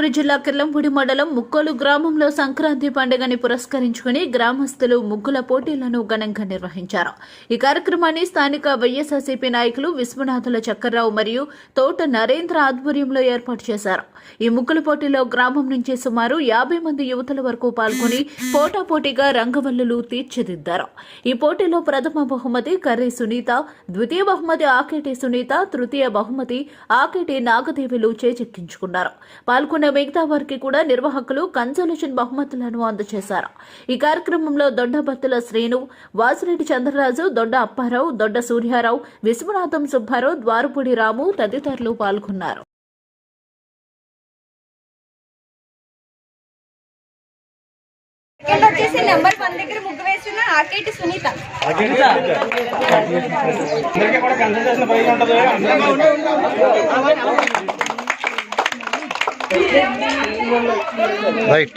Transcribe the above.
గోదావరి జిల్లా కిర్లంపూడి మండలం ముక్కోలు గ్రామంలో సంక్రాంతి పండుగని పురస్కరించుకుని గ్రామస్తులు ముగ్గుల పోటీలను ఘనంగా నిర్వహించారు. ఈ కార్యక్రమాన్ని స్థానిక వైఎస్ఆర్సీపీ నాయకులు విశ్వనాథుల చక్కర్రావు మరియు తోట నరేంద్ర ఆధ్వర్యంలో ఏర్పాటు చేశారు. ఈ ముగ్గుల పోటీలో గ్రామం నుంచి సుమారు 50 మంది యువతుల వరకు పాల్గొని పోటాపోటీగా రంగవల్లులు తీర్చిదిద్దారు. ఈ పోటీలో ప్రథమ బహుమతి కర్రీ సునీత, ద్వితీయ బహుమతి ఆకేటి సునీత, తృతీయ బహుమతి ఆకేటి నాగదేవులు చేజెక్కించుకున్నారు. పాల్గొన్న మిగతా వారికి కూడా నిర్వాహకులు కన్సోలేషన్ బహుమతులను అందజేశారు. ఈ కార్యక్రమంలో దొడ్డ బత్తుల శ్రీను, వాసిరెడ్డి చంద్రరాజు, దొడ్డ అప్పారావు, దొడ్డ సూర్యారావు, విశ్వనాథం సుబ్బారావు, ద్వారపూడి రాము తదితరులు పాల్గొన్నారు. నెంబర్ 1 దగ్గర ముగ్గు వేసిన ఆకేటి సునీత. రైట్.